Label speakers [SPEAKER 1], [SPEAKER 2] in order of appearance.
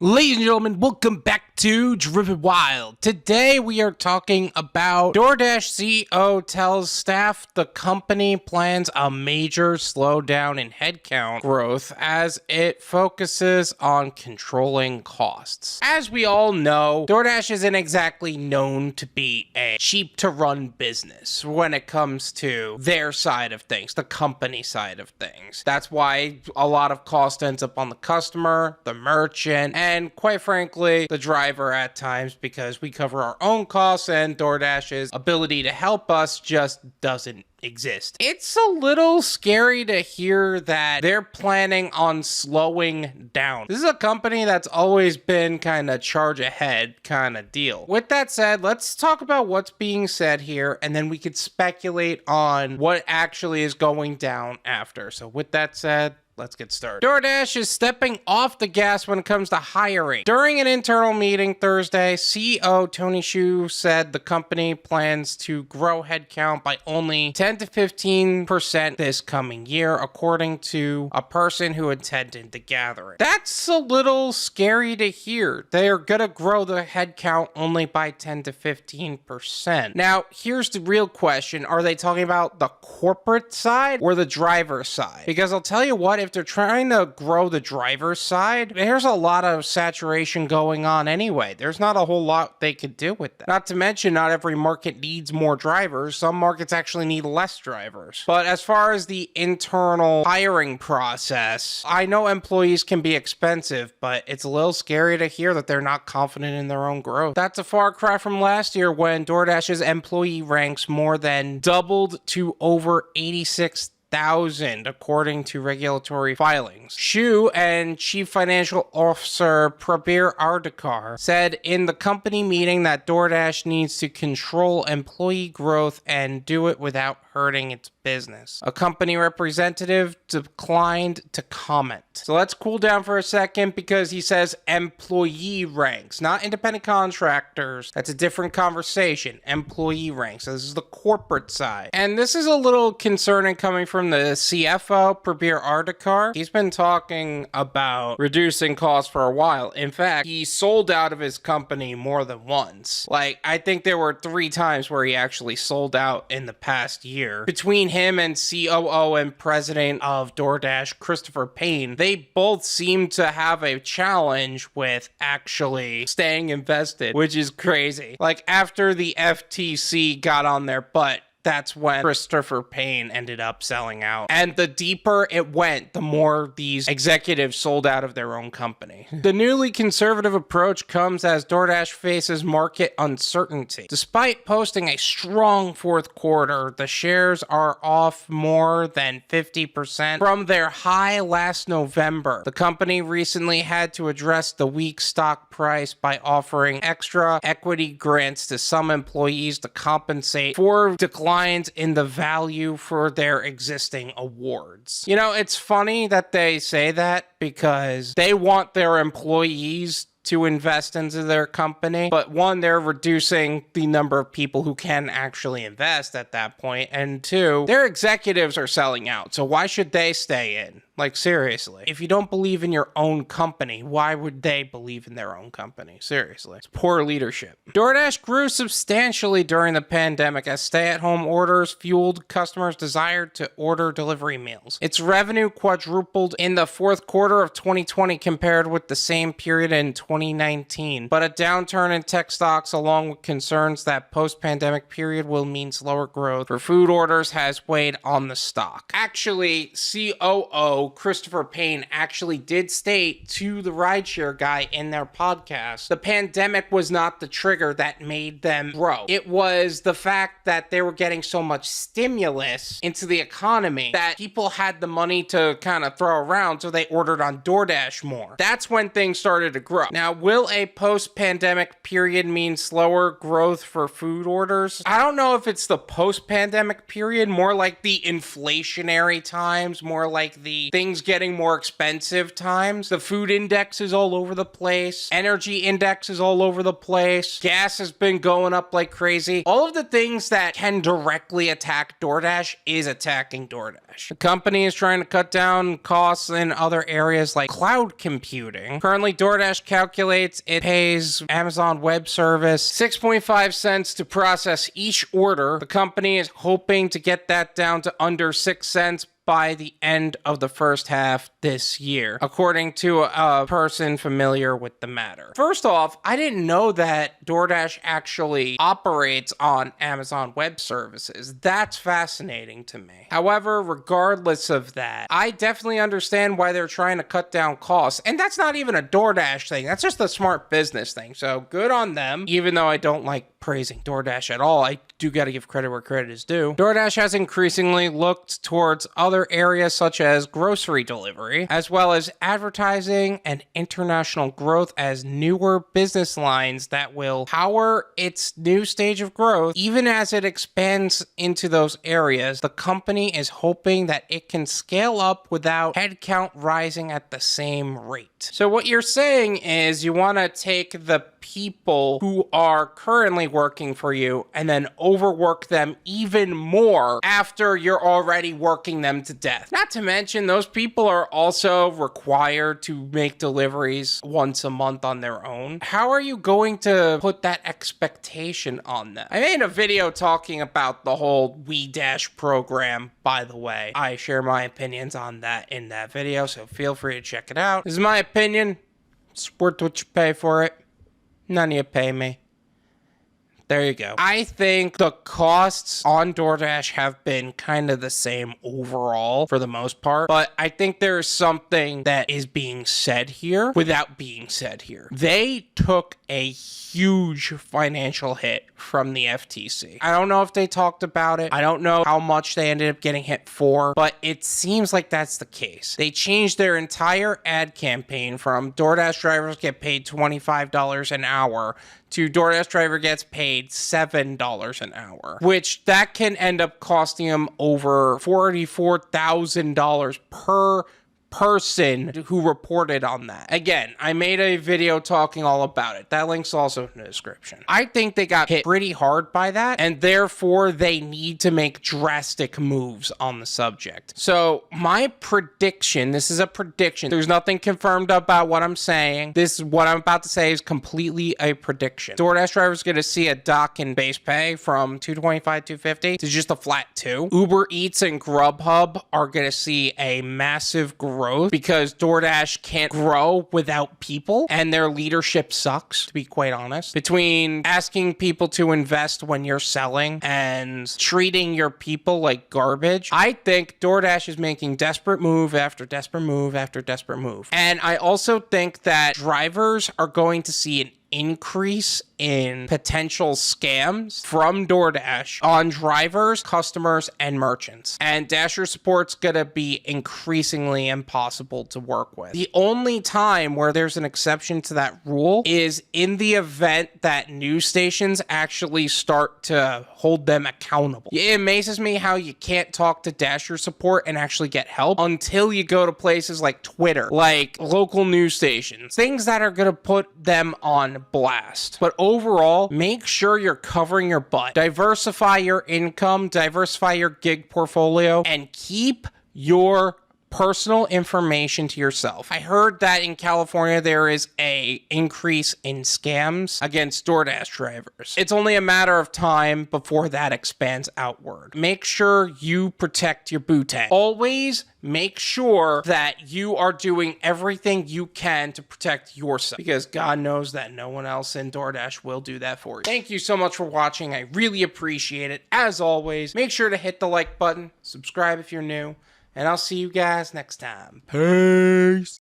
[SPEAKER 1] Ladies and gentlemen, welcome back to Driven Wild. Today we are talking about Doordash CEO tells staff the company plans a major slowdown in headcount growth as it focuses on controlling costs. As we all know, Doordash isn't exactly known to be a cheap to run business when it comes to their side of things, the company side of things. That's why a lot of cost ends up on the customer, the merchant, and quite frankly, the driver at times, because we cover our own costs and DoorDash's ability to help us just doesn't exist. It's a little scary to hear that they're planning on slowing down. This is a company that's always been kind of charge ahead kind of deal. With that said, let's talk about what's being said here, and then we could speculate on what actually is going down after. So with that said, let's get started. Doordash is stepping off the gas when it comes to hiring. During an internal meeting Thursday, CEO Tony Xu said the company plans to grow headcount by only 10 to 15% this coming year, according to a person who attended the gathering. That's a little scary to hear. They are going to grow the headcount only by 10 to 15%. Now, here's the real question. Are they talking about the corporate side or the driver side? Because I'll tell you what, if they're trying to grow the driver's side, there's a lot of saturation going on anyway. There's not a whole lot they could do with that. Not to mention, not every market needs more drivers. Some markets actually need less drivers. But as far as the internal hiring process, I know employees can be expensive, but it's a little scary to hear that they're not confident in their own growth. That's a far cry from last year when DoorDash's employee ranks more than doubled to over 86,000, according to regulatory filings. Xu and Chief Financial Officer Prabir Ardekar said in the company meeting that DoorDash needs to control employee growth and do it without hurting its business. A company representative declined to comment. So let's cool down for a second, because he says employee ranks, not independent contractors. That's a different conversation. Employee ranks. So this is the corporate side. And this is a little concerning coming from the CFO, Prabir Ardekar. He's been talking about reducing costs for a while. In fact, he sold out of his company more than once. Like, I think there were 3 times where he actually sold out in the past year. Between him and COO and president of DoorDash, Christopher Payne, they both seem to have a challenge with actually staying invested, which is crazy. Like, after the FTC got on their butt, that's when Christopher Payne ended up selling out. And the deeper it went, the more these executives sold out of their own company. The newly conservative approach comes as DoorDash faces market uncertainty. Despite posting a strong fourth quarter, the shares are off more than 50% from their high last November. The company recently had to address the weak stock price by offering extra equity grants to some employees to compensate for declines in the value for their existing awards. You know, it's funny that they say that because they want their employees to invest into their company, but one, they're reducing the number of people who can actually invest at that point, and 2, their executives are selling out, so why should they stay in? Like, seriously. If you don't believe in your own company, why would they believe in their own company? Seriously. It's poor leadership. DoorDash grew substantially during the pandemic as stay-at-home orders fueled customers' desire to order delivery meals. Its revenue quadrupled in the fourth quarter of 2020 compared with the same period in 2019. But a downturn in tech stocks, along with concerns that post-pandemic period will mean slower growth for food orders, has weighed on the stock. Actually, COO Christopher Payne actually did state to the rideshare guy in their podcast, the pandemic was not the trigger that made them grow. It was the fact that they were getting so much stimulus into the economy that people had the money to kind of throw around, so they ordered on DoorDash more. That's when things started to grow. Now, will a post-pandemic period mean slower growth for food orders? I don't know if it's the post-pandemic period, more like the inflationary times, more like the things getting more expensive times. The food index is all over the place. Energy index is all over the place. Gas has been going up like crazy. All of the things that can directly attack DoorDash is attacking DoorDash. The company is trying to cut down costs in other areas like cloud computing. Currently, DoorDash calculates it pays Amazon Web Service 6.5 cents to process each order. The company is hoping to get that down to under 6 cents by the end of the first half this year, according to a person familiar with the matter. First off, I didn't know that DoorDash actually operates on Amazon Web Services. That's fascinating to me. However, regardless of that, I definitely understand why they're trying to cut down costs. And that's not even a DoorDash thing. That's just a smart business thing. So good on them. Even though I don't like praising DoorDash at all, I do got to give credit where credit is due. DoorDash has increasingly looked towards other areas such as grocery delivery, as well as advertising and international growth as newer business lines that will power its new stage of growth. Even as it expands into those areas, the company is hoping that it can scale up without headcount rising at the same rate. So what you're saying is you want to take the people who are currently working for you and then overwork them even more after you're already working them to death. Not to mention, those people are also required to make deliveries once a month on their own. How are you going to put that expectation on them? I made a video talking about the whole WeDash program, by the way. I share my opinions on that in that video, so feel free to check it out. This is my opinion. It's worth what you pay for it. None of you pay me. There you go. I think the costs on DoorDash have been kind of the same overall for the most part, but I think there is something that is being said here without being said here. They took a huge financial hit from the FTC. I don't know if they talked about it. I don't know how much they ended up getting hit for, but it seems like that's the case. They changed their entire ad campaign from DoorDash drivers get paid $25 an hour to DoorDash driver gets paid $7 an hour, which that can end up costing them over $44,000 per person who reported on that. Again, I made a video talking all about it. That link's also in the description. I think they got hit pretty hard by that, and therefore they need to make drastic moves on the subject. So my prediction, this is a prediction. There's nothing confirmed about what I'm saying. This is what I'm about to say is completely a prediction. DoorDash drivers going to see a dock in base pay from $225, $250 to just a flat $2. Uber Eats and Grubhub are going to see a massive growth because DoorDash can't grow without people and their leadership sucks, to be quite honest. Between asking people to invest when you're selling and treating your people like garbage, I think DoorDash is making desperate move after desperate move after desperate move. And I also think that drivers are going to see an increase in potential scams from DoorDash on drivers, customers, and merchants. And Dasher support's gonna be increasingly impossible to work with. The only time where there's an exception to that rule is in the event that news stations actually start to hold them accountable. It amazes me how you can't talk to Dasher support and actually get help until you go to places like Twitter, like local news stations, things that are gonna put them on blast. But overall, make sure you're covering your butt. Diversify your income, diversify your gig portfolio, and keep your personal information to yourself. I heard that in California there is a increase in scams against DoorDash drivers. It's only a matter of time before that expands outward. Make sure you protect your bootay. Always make sure that you are doing everything you can to protect yourself, because God knows that no one else in DoorDash will do that for you. Thank you so much for watching. I really appreciate it. As always, make sure to hit the like button, subscribe if you're new, and I'll see you guys next time. Peace.